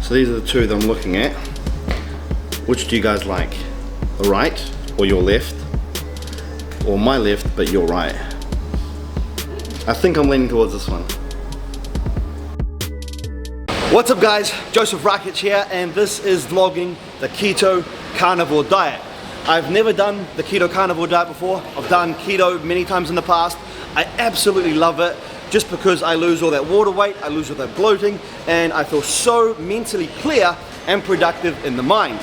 So these are the two that I'm looking at. Which do you guys like? The right or your left? Or my left but your right? I think I'm leaning towards this one. What's up guys, Joseph Rakic here, and this is vlogging the Keto Carnivore diet. I've never done the Keto Carnivore diet before. I've done keto many times in the past. I absolutely love it just because I lose all that water weight, I lose all that bloating, and I feel so mentally clear and productive in the mind.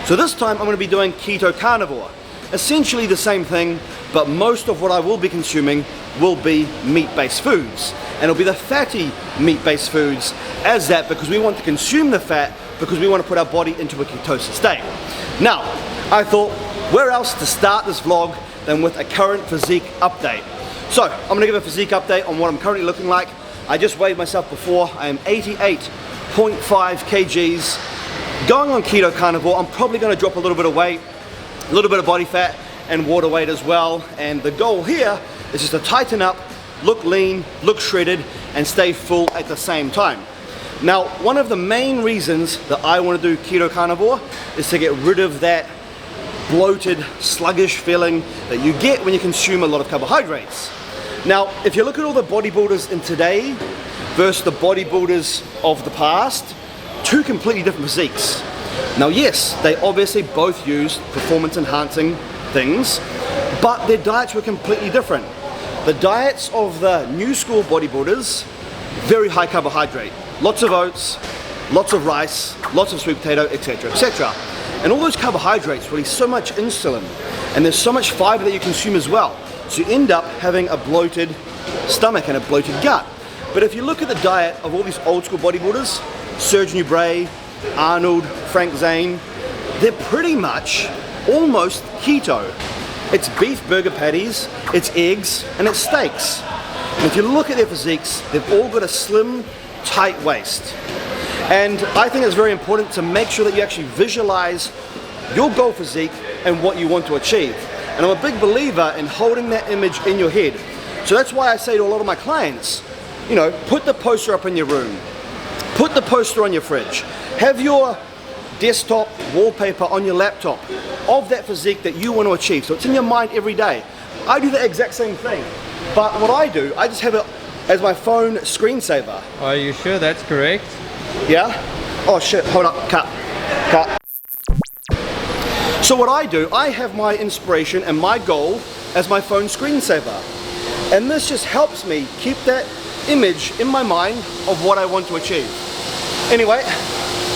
So this time I'm going to be doing Keto Carnivore. Essentially the same thing, but most of what I will be consuming will be meat-based foods. And it'll be the fatty meat-based foods as that, because we want to consume the fat because we want to put our body into a ketosis state. Now, I thought, where else to start this vlog than with a current physique update? So, I'm going to give a physique update on what I'm currently looking like. I just weighed myself before. I am 88.5 kgs. Going on Keto Carnivore, I'm probably going to drop a little bit of weight, a little bit of body fat and water weight as well. And the goal here is just to tighten up, look lean, look shredded, and stay full at the same time. Now, one of the main reasons that I want to do Keto Carnivore is to get rid of that bloated, sluggish feeling that you get when you consume a lot of carbohydrates. Now, if you look at all the bodybuilders in today versus the bodybuilders of the past, two completely different physiques. Now, yes, they obviously both use performance enhancing things, but their diets were completely different. The diets of the new school bodybuilders, very high carbohydrate, lots of oats, lots of rice, lots of sweet potato, etc., etc. And all those carbohydrates release so much insulin, and there's so much fiber that you consume as well. So you end up having a bloated stomach and a bloated gut. But if you look at the diet of all these old school bodybuilders, Serge Nubret, Arnold, Frank Zane, they're pretty much almost keto. It's beef burger patties, it's eggs, and it's steaks. And if you look at their physiques, they've all got a slim, tight waist. And I think it's very important to make sure that you actually visualize your goal physique and what you want to achieve. And I'm a big believer in holding that image in your head. So that's why I say to a lot of my clients, you know, put the poster up in your room, put the poster on your fridge, have your desktop wallpaper on your laptop of that physique that you want to achieve, so it's in your mind every day. I do the exact same thing, but what I do, I just have it as my phone screensaver. Are you sure that's correct? Yeah? Oh shit, hold up, cut. So what I do, I have my inspiration and my goal as my phone screensaver, and this just helps me keep that image in my mind of what I want to achieve. Anyway,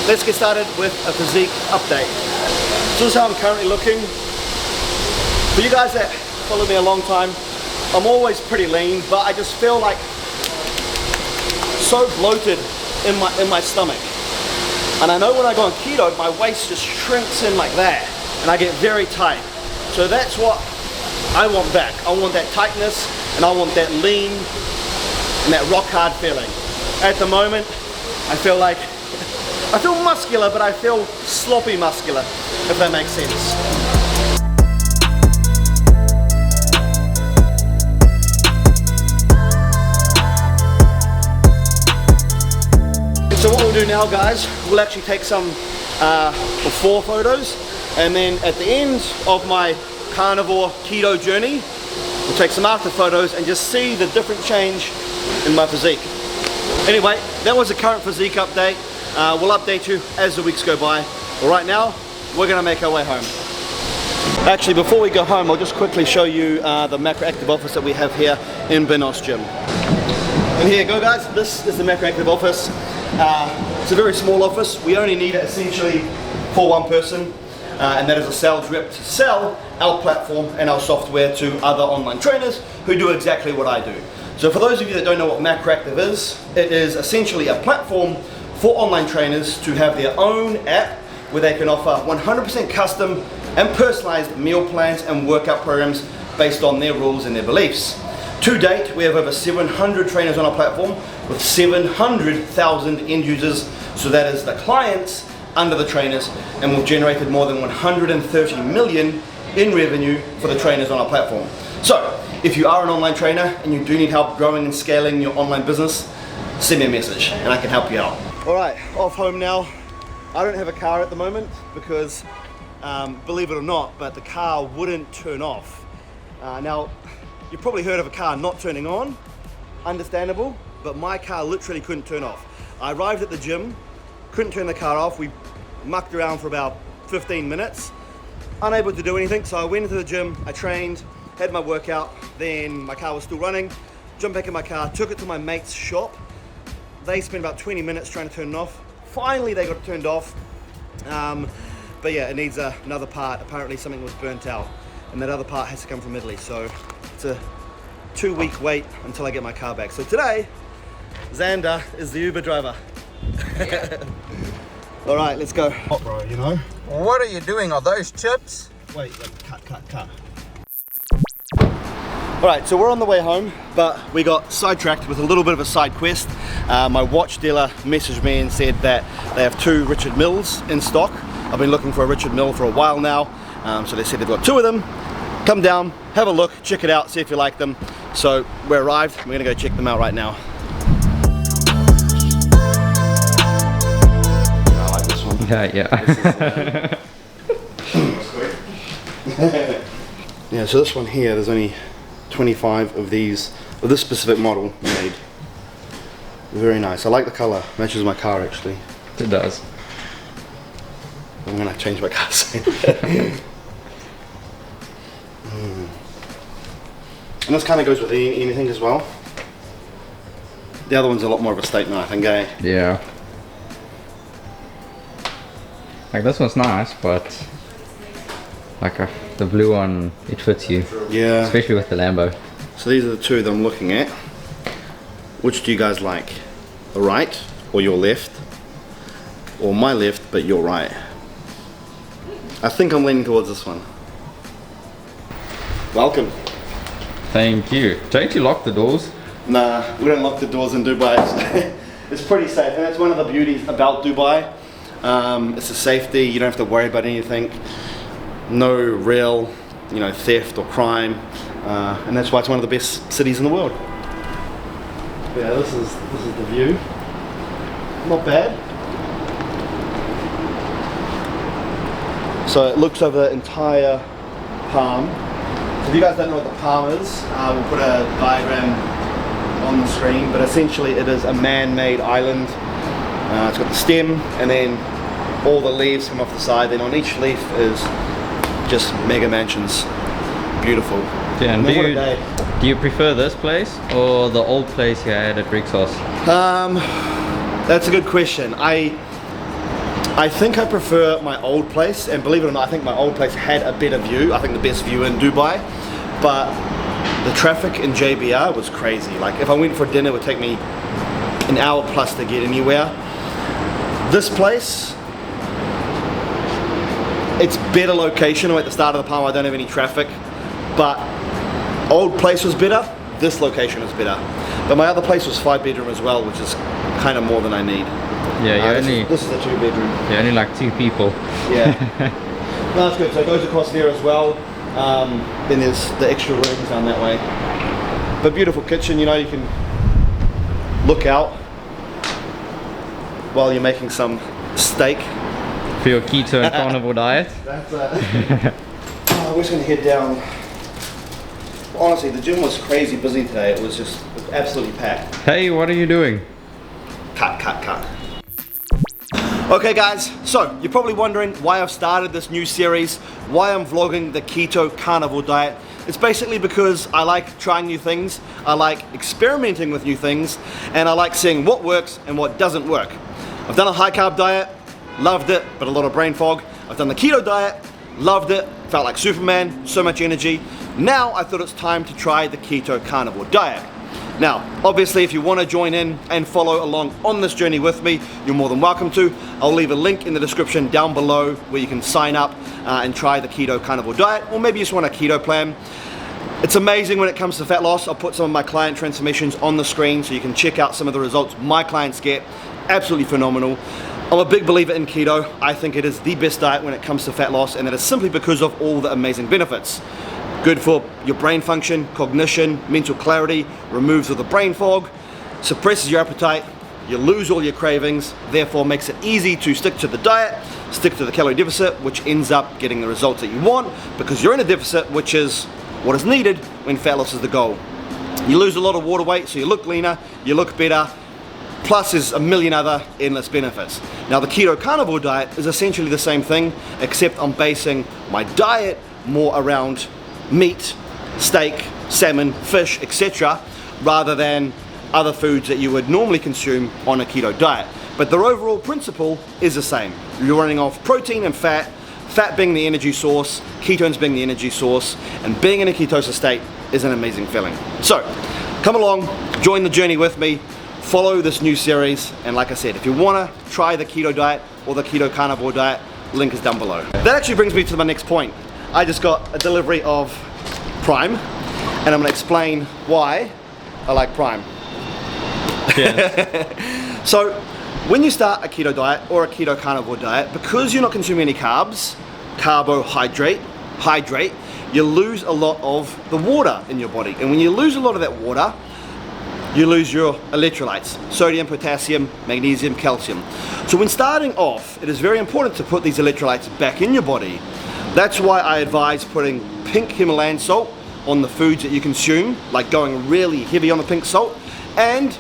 let's get started with a physique update. So this is how I'm currently looking. For you guys that follow me a long time, I'm always pretty lean, but I just feel like so bloated in my stomach. And I know when I go on keto, my waist just shrinks in like that, and I get very tight. So that's what I want back. I want that tightness, and I want that lean and that rock hard feeling. At the moment, I feel like I feel muscular, but I feel sloppy muscular, if that makes sense. So what we'll do now, guys, we'll actually take some before photos, and then at the end of my carnivore keto journey, we'll take some after photos and just see the different change in my physique. Anyway, that was the current physique update. We'll update you as the weeks go by. But right now, we're gonna make our way home. Actually, before we go home, I'll just quickly show you the MacroActive Office that we have here in Benos Gym. And here you go, guys. This is the MacroActive Office. It's a very small office. We only need it essentially for one person, and that is a sales rep to sell our platform and our software to other online trainers who do exactly what I do. So for those of you that don't know what MacroActive is, it is essentially a platform for online trainers to have their own app where they can offer 100% custom and personalized meal plans and workout programs based on their rules and their beliefs. To date, we have over 700 trainers on our platform with 700,000 end users, so that is the clients under the trainers, and we've generated more than 130 million in revenue for the trainers on our platform. So, if you are an online trainer and you do need help growing and scaling your online business, send me a message and I can help you out. Alright, off home now. I don't have a car at the moment because, believe it or not, but the car wouldn't turn off. Now, you've probably heard of a car not turning on, understandable, but my car literally couldn't turn off. I arrived at the gym, couldn't turn the car off. We mucked around for about 15 minutes, unable to do anything. So I went into the gym, I trained, had my workout, then my car was still running, jumped back in my car, took it to my mate's shop. They spent about 20 minutes trying to turn it off. Finally, they got it turned off. But yeah, it needs another part. Apparently something was burnt out and that other part has to come from Italy. So it's a 2-week wait until I get my car back. So today, Xander is the Uber driver. All right, let's go. Hot bro, you know? What are you doing? Are those chips? Wait, cut. All right, so we're on the way home, but we got sidetracked with a little bit of a side quest. My watch dealer messaged me and said that they have 2 Richard Milles in stock. I've been looking for a Richard Mille for a while now, so they said they've got 2 of them. Come down, have a look, check it out, see if you like them. So we arrived, we're gonna go check them out right now. I like this one. Yeah. Yeah, so this one here, there's only 25 of these, of this specific model made. Very nice. I like the color. Matches my car actually. It does. I'm gonna change my car soon. And this kind of goes with anything as well. The other one's a lot more of a statement, I think, eh? Yeah. Like this one's nice, but like the blue one, it fits you. Yeah. Especially with the Lambo. So these are the 2 that I'm looking at. Which do you guys like? The right or your left? Or my left, but your right? I think I'm leaning towards this one. Welcome. Thank you. Don't you lock the doors? Nah, we don't lock the doors in Dubai. It's pretty safe, and that's one of the beauties about Dubai. It's the safety. You don't have to worry about anything. No real, theft or crime, and that's why it's one of the best cities in the world. Yeah, this is the view. Not bad. So it looks over the entire palm. So if you guys don't know what the palm is, we'll put a diagram on the screen, but essentially it is a man-made island. It's got the stem, and then all the leaves come off the side, then on each leaf is just mega mansions. Beautiful. Yeah, and do you prefer this place or the old place you had at Rixos? That's a good question. I think I prefer my old place, and believe it or not, I think my old place had a better view. I think the best view in Dubai, but the traffic in JBR was crazy. Like if I went for dinner, it would take me an hour plus to get anywhere. This place, it's better location. I'm at the start of the palm, I don't have any traffic, but old place was better, this location was better. But my other place was 5-bedroom as well, which is kind of more than I need. Yeah, this is a 2-bedroom. You're only like 2 people. Yeah. No, that's good. So it goes across there as well. Then there's the extra rooms down that way. But beautiful kitchen, you can look out while you're making some steak. For your keto and carnivore diet? That's we're just going to head down. Honestly, the gym was crazy busy today. It was just absolutely packed. Hey, what are you doing? Cut. Okay guys, so you're probably wondering why I've started this new series, why I'm vlogging the Keto Carnivore diet. It's basically because I like trying new things, I like experimenting with new things, and I like seeing what works and what doesn't work. I've done a high carb diet, loved it, but a lot of brain fog. I've done the keto diet, loved it, felt like Superman, so much energy. Now I thought it's time to try the Keto Carnivore diet. Now, obviously, if you want to join in and follow along on this journey with me, you're more than welcome to. I'll leave a link in the description down below where you can sign up and try the Keto Carnivore diet, or maybe you just want a keto plan. It's amazing when it comes to fat loss. I'll put some of my client transformations on the screen so you can check out some of the results my clients get. Absolutely phenomenal. I'm a big believer in keto. I think it is the best diet when it comes to fat loss, and that is simply because of all the amazing benefits. Good for your brain function, cognition, mental clarity, removes all the brain fog, suppresses your appetite, you lose all your cravings, therefore makes it easy to stick to the diet, stick to the calorie deficit, which ends up getting the results that you want because you're in a deficit, which is what is needed when fat loss is the goal. You lose a lot of water weight, so you look leaner, you look better, plus there's a million other endless benefits. Now the keto carnivore diet is essentially the same thing, except I'm basing my diet more around meat, steak, salmon, fish, etc., rather than other foods that you would normally consume on a keto diet. But the overall principle is the same. You're running off protein and fat, fat being the energy source, ketones being the energy source, and being in a ketosis state is an amazing feeling. So, come along, join the journey with me, follow this new series, and like I said, if you want to try the keto diet or the keto carnivore diet, link is down below. That actually brings me to my next point. I just got a delivery of Prime, and I'm going to explain why I like Prime. Yeah. So, when you start a keto diet or a keto carnivore diet, because you're not consuming any carbs, carbohydrate, you lose a lot of the water in your body. And when you lose a lot of that water, you lose your electrolytes, sodium, potassium, magnesium, calcium. So when starting off, it is very important to put these electrolytes back in your body. That's why I advise putting pink Himalayan salt on the foods that you consume, like going really heavy on the pink salt, and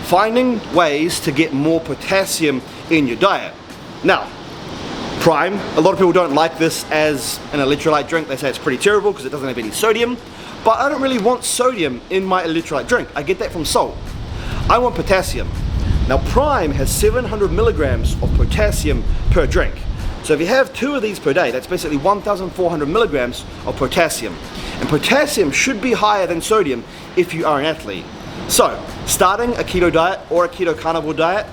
finding ways to get more potassium in your diet. Now, Prime, a lot of people don't like this as an electrolyte drink. They say it's pretty terrible because it doesn't have any sodium, but I don't really want sodium in my electrolyte drink. I get that from salt. I want potassium. Now Prime has 700 milligrams of potassium per drink. So if you have 2 of these per day, that's basically 1,400 milligrams of potassium. And potassium should be higher than sodium if you are an athlete. So, starting a keto diet or a keto carnivore diet,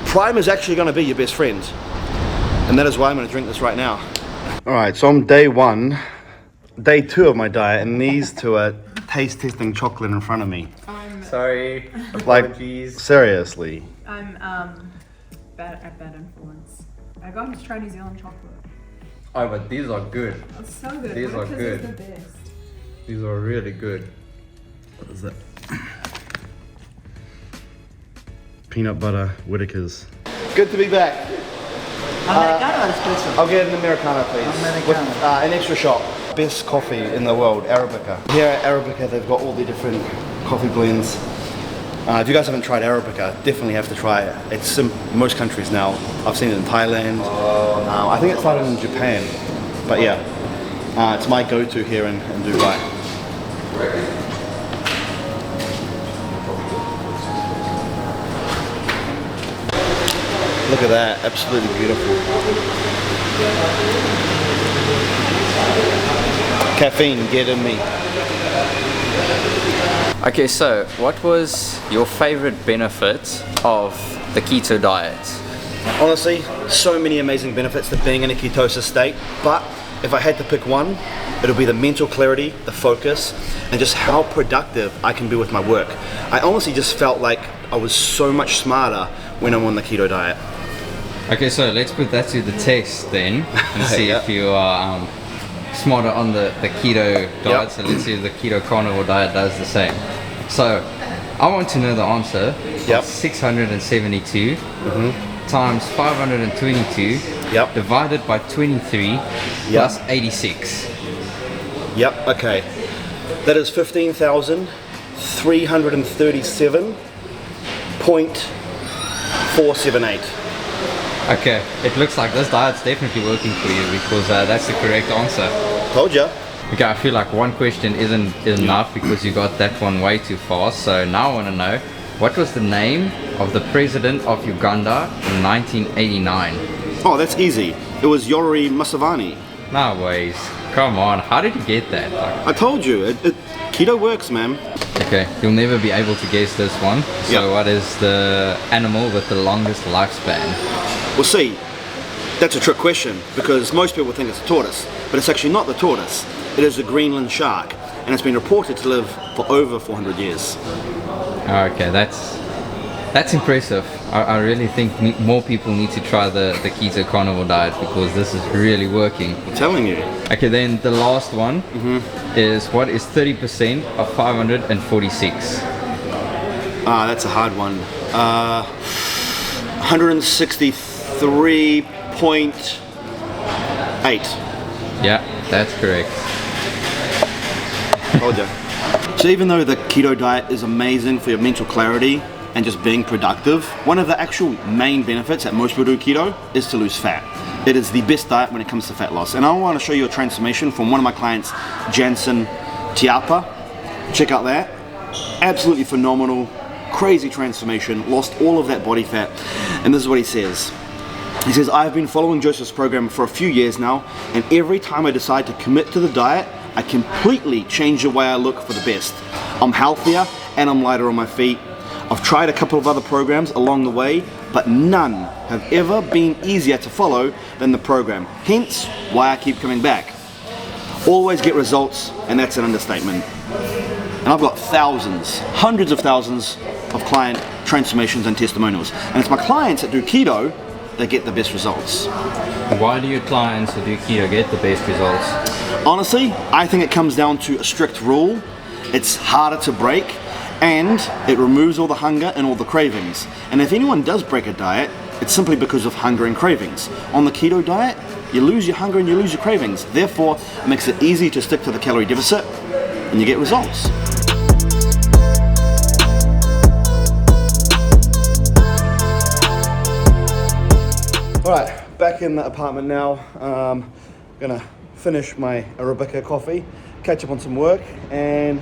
Prime is actually going to be your best friend. And that is why I'm going to drink this right now. Alright, so I'm day 1, day 2 of my diet, and these 2 are taste testing chocolate in front of me. Sorry. Like, Apologies. seriously. I'm bad influence. I got him to try New Zealand chocolate. Oh, but these are good. It's so good. These are Which good. is the best. These are really good. What is it? Peanut butter Whitakers. Good to be back. Americano or espresso? I'll get an Americano, please. Americano. With an extra shot. Best coffee in the world, Arabica. Here at Arabica, they've got all the different coffee blends. If you guys haven't tried Arabica, definitely have to try it. It's in most countries now. I've seen it in Thailand. I think it started in Japan. But yeah, it's my go-to here in Dubai. Look at that, absolutely beautiful. Caffeine, get in me. Okay, so what was your favorite benefit of the keto diet? Honestly, so many amazing benefits to being in a ketosis state, but if I had to pick one, it'll be the mental clarity, the focus, and just how productive I can be with my work. I honestly just felt like I was so much smarter when I'm on the keto diet. Okay, so let's put that to the test then and see Yeah. if you are smarter on the keto diet. Yep. So let's see if the keto carnivore diet does the same. So I want to know the answer. Yep. 672 times 522 Yep. divided by 23 plus 86. Yep, okay. That is 15,337.478. Okay, it looks like this diet's definitely working for you because that's the correct answer. Told ya. Okay, I feel like one question isn't enough because you got that one way too fast. So now I want to know, what was the name of the president of Uganda in 1989? Oh, that's easy. It was Yoweri Museveni. No ways. Come on, how did you get that? Like, I told you, keto works, man. okay, you'll never be able to guess this one. So Yep. what is the animal with the longest lifespan? Well, see, that's a trick question because most people think it's a tortoise, but it's actually not the tortoise. It is a Greenland shark, and it's been reported to live for over 400 years. Okay, that's impressive. I really think more people need to try the keto carnivore diet because this is really working. I'm telling you. Okay, then the last one is, what is 30% of 546? That's a hard one. 163.8. Yeah, that's correct. Told ya. So even though the keto diet is amazing for your mental clarity and just being productive, one of the actual main benefits that most people do keto is to lose fat. It is the best diet when it comes to fat loss. And I want to show you a transformation from one of my clients, Jansen Tiapa. Check out that. Absolutely phenomenal, crazy transformation, lost all of that body fat. And this is what he says. He says, I've been following Joseph's program for a few years now, and every time I decide to commit to the diet, I completely change the way I look for the best. I'm healthier and I'm lighter on my feet. I've tried a couple of other programs along the way, but none have ever been easier to follow than the program. Hence why I keep coming back. Always get results, and that's an understatement. And I've got thousands, hundreds of thousands of client transformations and testimonials. And it's my clients that do keto that get the best results. Why do your clients who do keto get the best results? Honestly, I think it comes down to a strict rule. It's harder to break, and it removes all the hunger and all the cravings. And if anyone does break a diet, it's simply because of hunger and cravings. On the keto diet, you lose your hunger and you lose your cravings. Therefore, it makes it easy to stick to the calorie deficit, and you get results. Alright, back in the apartment now. Gonna finish my Arabica coffee, catch up on some work, and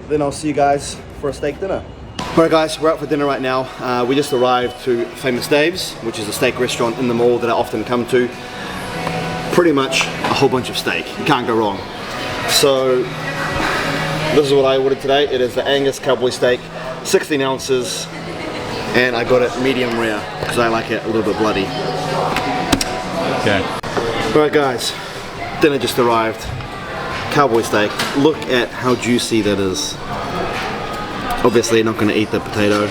then I'll see you guys for a steak dinner. Alright guys, we're out for dinner right now. We just arrived to Famous Dave's, which is a steak restaurant in the mall that I often come to. Pretty much a whole bunch of steak, you can't go wrong. So, this is what I ordered today. It is the Angus Cowboy steak, 16 ounces, and I got it medium rare, because I like it a little bit bloody. Okay. Alright guys, dinner just arrived. Cowboy steak. Look at how juicy that is. Obviously not going to eat the potato,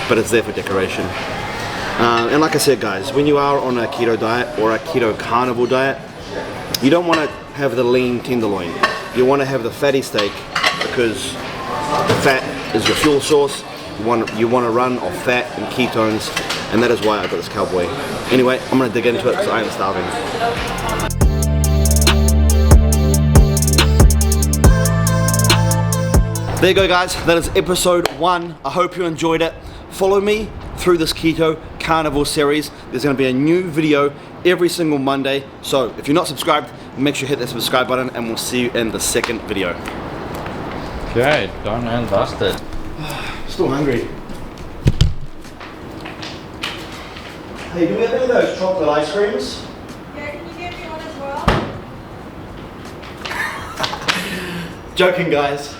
but it's there for decoration. And like I said guys, when you are on a keto diet or a keto carnivore diet, you don't want to have the lean tenderloin. You want to have the fatty steak because the fat is your fuel source. You want to run off fat and ketones, and that is why I got this cowboy. Anyway, I'm going to dig into it because I am starving. There you go guys, that is episode 1. I hope you enjoyed it. Follow me through this Keto Carnivore series. There's going to be a new video every single Monday. So if you're not subscribed, make sure you hit that subscribe button, and we'll see you in the second video. Okay, done and dusted. Still hungry. Hey, do we have any of those chocolate ice creams? Yeah, can you get me one as well? Joking guys.